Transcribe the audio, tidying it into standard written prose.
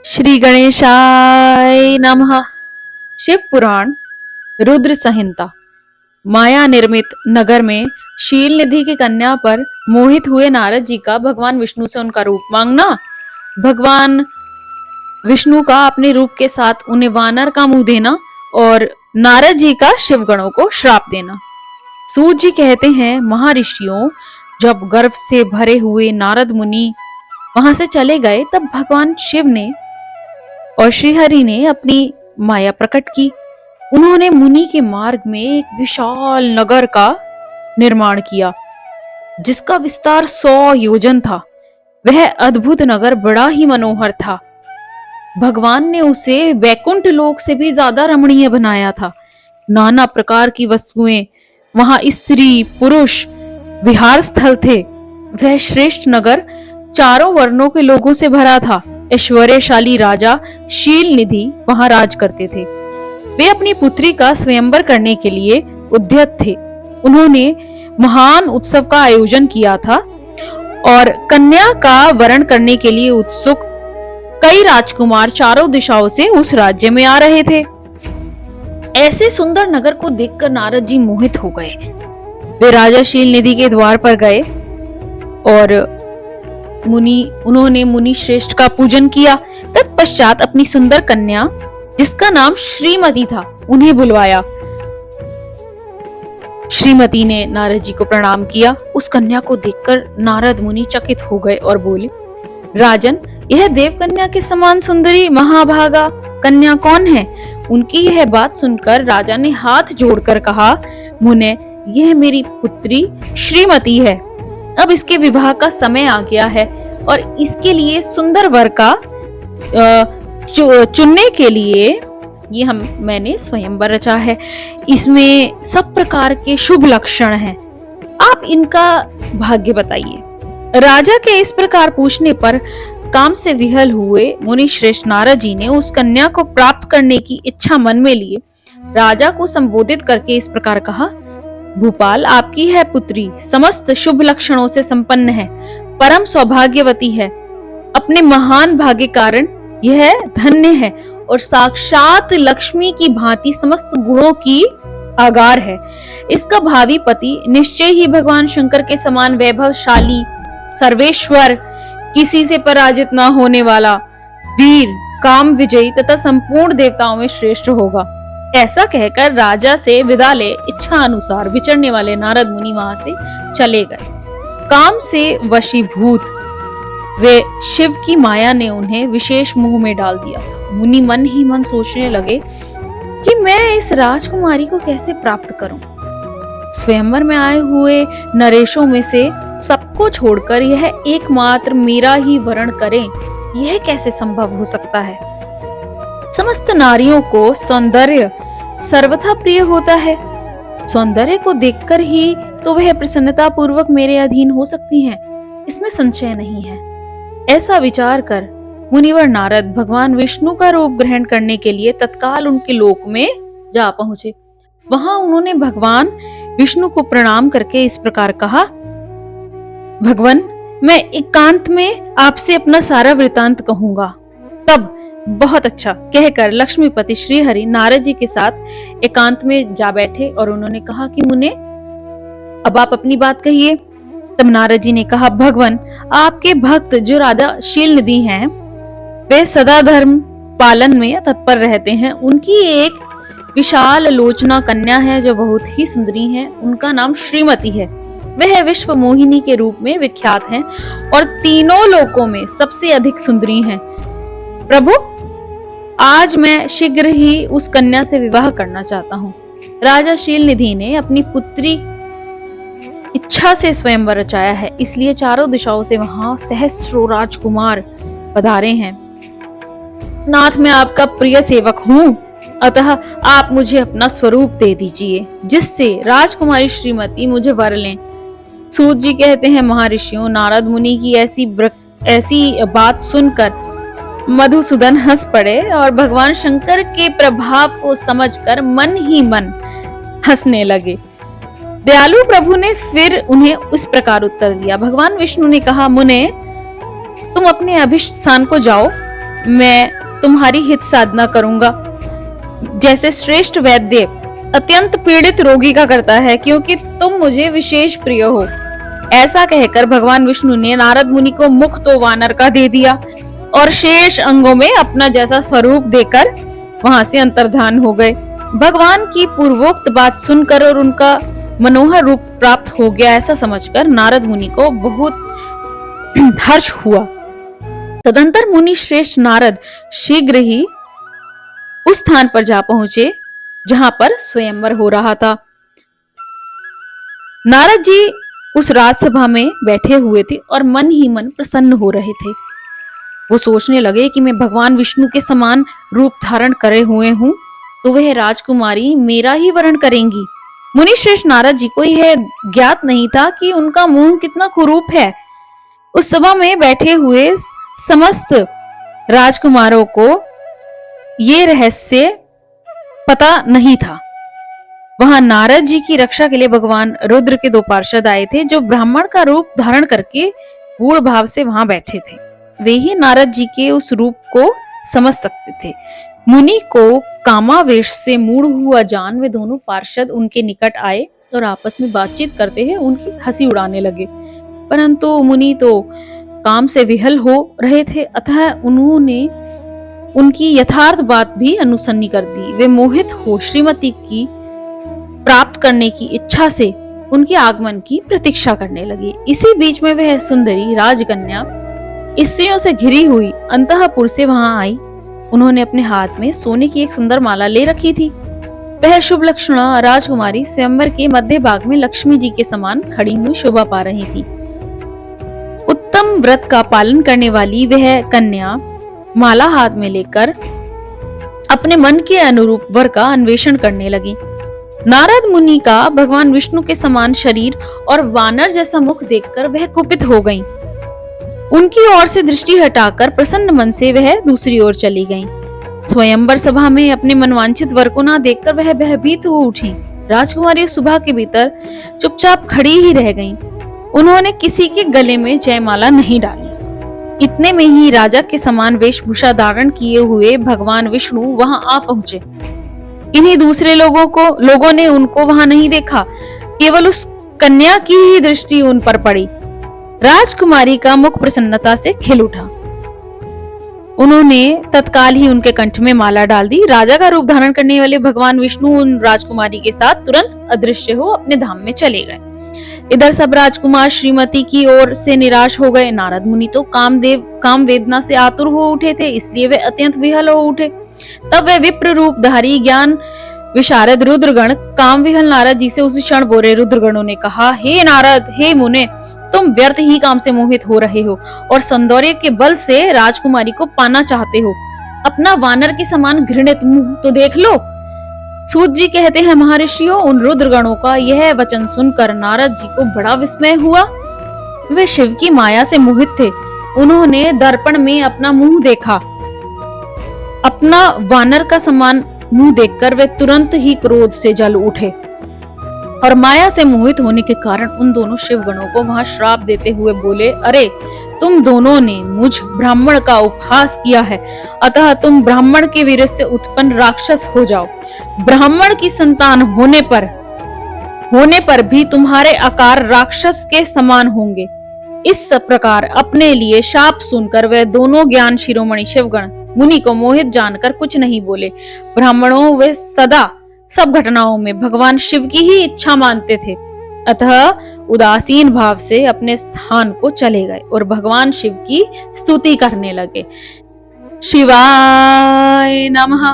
श्री गणेशाय नमः। शिव पुराण रुद्र संहिता। माया निर्मित नगर में शील निधि की कन्या पर मोहित हुए नारद जी का भगवान विष्णु से उनका रूप मांगना, भगवान विष्णु का अपने रूप के साथ उन्हें वानर का मुंह देना और नारद जी का शिव गणों को श्राप देना। सूत जी कहते हैं, महर्षियों, जब गर्व से भरे हुए नारद मुनि वहां से चले गए तब भगवान शिव ने और श्रीहरि ने अपनी माया प्रकट की। उन्होंने मुनि के मार्ग में एक विशाल नगर का निर्माण किया जिसका विस्तार 100 योजन था। वह अद्भुत नगर बड़ा ही मनोहर था। भगवान ने उसे वैकुंठ लोक से भी ज्यादा रमणीय बनाया था। नाना प्रकार की वस्तुएं वहां, स्त्री पुरुष विहार स्थल थे। वह श्रेष्ठ नगर चारों वर्णों के लोगों से भरा था। ऐश्वर्यशाली राजा शील निधि वहां राज करते थे। वे अपनी पुत्री का स्वयंवर करने के लिए उद्यत थे। उन्होंने महान उत्सव का आयोजन किया था और कन्या का वरण करने के लिए उत्सुक कई राजकुमार चारों दिशाओं से उस राज्य में आ रहे थे। ऐसे सुंदर नगर को देखकर नारद जी मोहित हो गए। वे राजा शील निधि के द्वार पर गए और उन्होंने मुनि श्रेष्ठ का पूजन किया। तत्पश्चात अपनी सुंदर कन्या, जिसका नाम श्रीमती था, उन्हें बुलवाया। श्रीमती ने नारद जी को प्रणाम किया। उस कन्या को देखकर नारद मुनि चकित हो गए और बोले, राजन, यह देव कन्या के समान सुंदरी महाभागा कन्या कौन है? उनकी यह बात सुनकर राजा ने हाथ जोड़कर कहा, मुने, यह मेरी पुत्री श्रीमती है। अब इसके विवाह का समय आ गया है और इसके लिए सुंदर वर का चुनने के लिए मैंने स्वयंवर रचा है। इसमें सब प्रकार के शुभ लक्षण हैं। आप इनका भाग्य बताइए। राजा के इस प्रकार पूछने पर काम से विहल हुए मुनि श्रेष्ठ नारद जी ने उस कन्या को प्राप्त करने की इच्छा मन में लिए राजा को संबोधित करके इस प्रकार कहा, भूपाल, आपकी है पुत्री समस्त शुभ लक्षणों से संपन्न है, परम सौभाग्यवती है। अपने महान भाग्य कारण यह धन्य है और साक्षात लक्ष्मी की भांति समस्त गुणों की आगार है। इसका भावी पति निश्चय ही भगवान शंकर के समान वैभवशाली, सर्वेश्वर, किसी से पराजित न होने वाला, वीर, काम विजयी तथा संपूर्ण देवताओं में श्रेष्ठ होगा। ऐसा कहकर राजा से विदा ले इच्छा अनुसार विचरने वाले नारद मुनि वहां से चले गए। काम से वशीभूत वे शिव की माया ने उन्हें विशेष मोह में डाल दिया। मुनि मन ही मन सोचने लगे कि मैं इस राजकुमारी को कैसे प्राप्त करूं। स्वयंवर में आए हुए नरेशों में से सबको छोड़कर यह एकमात्र मेरा ही वरण करें, यह कैसे संभव हो सकता है? समस्त नारियों को सौंदर्य सर्वथा प्रिय होता है। सौंदर्य को देखकर ही तो वह प्रसन्नता पूर्वक मेरे अधीन हो सकती हैं, इसमें संशय नहीं है। ऐसा विचार कर मुनिवर नारद भगवान विष्णु का रूप ग्रहण करने के लिए तत्काल उनके लोक में जा पहुंचे। वहां उन्होंने भगवान विष्णु को प्रणाम करके इस प्रकार कहा, भगवान, मैं एकांत में आपसे अपना सारा वृतांत कहूंगा। तब बहुत अच्छा कहकर लक्ष्मीपति श्रीहरि नारद जी के साथ एकांत में जा बैठे और उन्होंने कहा कि मुने, अब आप अपनी बात कहिए। तब नारद जी ने कहा, भगवान, आपके भक्त जो राजा शील निधि हैं, वे सदा धर्म पालन में तत्पर रहते हैं। उनकी एक विशाल लोचना कन्या है जो बहुत ही सुंदरी है। उनका नाम श्रीमती है। वह विश्व मोहिनी के रूप में विख्यात हैं और तीनों लोकों में सबसे अधिक सुंदरी हैं। प्रभु, आज मैं शीघ्र ही उस कन्या से विवाह करना चाहता हूँ। राजा शील निधि ने अपनी पुत्री इच्छा से स्वयंवर रचाया है, इसलिए चारों दिशाओं से वहां सहस्त्रों राजकुमार पधारे हैं। नाथ, मैं आपका प्रिय सेवक हूँ, अतः आप मुझे अपना स्वरूप दे दीजिए जिससे राजकुमारी श्रीमती मुझे वर लें। सूत जी कहते हैं, महर्षियों, नारद मुनि की ऐसी बात सुनकर मधुसूदन हंस पड़े और भगवान शंकर के प्रभाव को समझकर मन ही मन हंसने लगे। दयालु प्रभु ने फिर उन्हें इस प्रकार उत्तर दिया। भगवान विष्णु ने कहा, मुने, तुम अपने अभिष्ट स्थान को जाओ मैं तुम्हारी हित साधना करूंगा, जैसे श्रेष्ठ वैद्य अत्यंत पीड़ित रोगी का करता है, क्योंकि तुम मुझे विशेष प्रिय हो। ऐसा कहकर भगवान विष्णु ने नारद मुनि को मुख तो वानर का दे दिया और शेष अंगों में अपना जैसा स्वरूप देकर वहां से अंतर्धान हो गए। भगवान की पूर्वोक्त बात सुनकर और उनका मनोहर रूप प्राप्त हो गया ऐसा समझकर नारद मुनि को बहुत हर्ष हुआ। तदंतर मुनि श्रेष्ठ नारद शीघ्र ही उस स्थान पर जा पहुंचे जहां पर स्वयंवर हो रहा था। नारद जी उस राजसभा में बैठे हुए थे और मन ही मन प्रसन्न हो रहे थे। वो सोचने लगे कि मैं भगवान विष्णु के समान रूप धारण करे हुए हूं तो वह राजकुमारी मेरा ही वरण करेंगी। मुनि श्रेष्ठ नारद जी को यह ज्ञात नहीं था कि उनका मुंह कितना कुरूप है। उस सभा में बैठे हुए समस्त राजकुमारों को ये रहस्य पता नहीं था। वहां नारद जी की रक्षा के लिए भगवान रुद्र के 2 पार्षद आए थे, जो ब्राह्मण का रूप धारण करके गूढ़ भाव से वहां बैठे थे। वे ही नारद जी के उस रूप को समझ सकते थे। मुनि को कामावेश से मूढ़ हुआ जान वे दोनों पार्षद उनके निकट आए और आपस में बातचीत करते हुए उनकी हंसी उड़ाने लगे। परंतु मुनि तो काम से विहल हो रहे थे, अतः उन्होंने उनकी यथार्थ बात भी अनुसन्नी कर दी। वे मोहित हो श्रीमती की प्राप्त करने की इच्छा से उनके आगमन की प्रतीक्षा करने लगे। इसी बीच में वह सुंदरी राजकन्या स्त्रियों से घिरी हुई अंतःपुर से वहां आई। उन्होंने अपने हाथ में सोने की एक सुंदर माला ले रखी थी। वह शुभ लक्षणा राजकुमारी स्वयंवर के मध्य भाग में लक्ष्मी जी के समान खड़ी हुई शोभा पा रही थी। उत्तम व्रत का पालन करने वाली वह कन्या माला हाथ में लेकर अपने मन के अनुरूप वर का अन्वेषण करने लगी। नारद मुनि का भगवान विष्णु के समान शरीर और वानर जैसा मुख देखकर वह कुपित हो गईं। उनकी ओर से दृष्टि हटाकर प्रसन्न मन से वह दूसरी ओर चली गईं। स्वयंवर सभा में अपने मनवांछित वर को ना देखकर वह भयभीत हो उठी। राजकुमारी सुबह के भीतर चुपचाप खड़ी ही रह गईं। उन्होंने किसी के गले में जयमाला नहीं डाली। इतने में ही राजा के समान वेशभूषा धारण किए हुए भगवान विष्णु वहां आ पहुंचे। इन्हीं दूसरे लोगों ने उनको वहां नहीं देखा, केवल उस कन्या की ही दृष्टि उन पर पड़ी। राजकुमारी का मुख प्रसन्नता से खिल उठा। उन्होंने तत्काल ही उनके कंठ में माला डाल दी। राजा का रूप धारण करने वाले भगवान विष्णु उन राजकुमारी के साथ तुरंत अदृश्य हो अपने धाम में चले गए। इधर सब राजकुमार श्रीमती की ओर से निराश हो गए। नारद मुनि तो काम वेदना से आतुर हो उठे थे, इसलिए वे अत्यंत विहल हो उठे। तब वे विप्र रूपधारी ज्ञान विशारद रुद्रगण काम विहल नारद जी से उसी क्षण बोले। रुद्रगणों ने कहा, हे नारद, हे मुने, तुम व्यर्थ ही काम से मोहित हो रहे हो और सौंदर्य के बल से राजकुमारी को पाना चाहते हो। अपना वानर के समान घृणित मुंह तो देख लो। सूत जी कहते हैं, महर्षियों, उन रुद्रगणों का यह वचन सुनकर नारद जी को बड़ा विस्मय हुआ। वे शिव की माया से मोहित थे। उन्होंने दर्पण में अपना मुंह देखा। अपना वानर का समान मुंह देखकर वे तुरंत ही क्रोध से जल उठे और माया से मोहित होने के कारण उन दोनों शिवगणों को वहां श्राप देते हुए बोले, अरे तुम दोनों ने मुझ ब्राह्मण का उपहास किया है, अतः तुम ब्राह्मण के वीर से उत्पन्न राक्षस हो जाओ। ब्राह्मण की संतान होने पर भी तुम्हारे आकार राक्षस के समान होंगे। इस प्रकार अपने लिए शाप सुनकर वे दोनों ज्ञान शिरोमणि शिवगण मुनि को मोहित जानकर कुछ नहीं बोले। ब्राह्मणों वे सदा सब घटनाओं में भगवान शिव की ही इच्छा मानते थे, अतः उदासीन भाव से अपने स्थान को चले गए और भगवान शिव की स्तुति करने लगे। शिवाय नमः।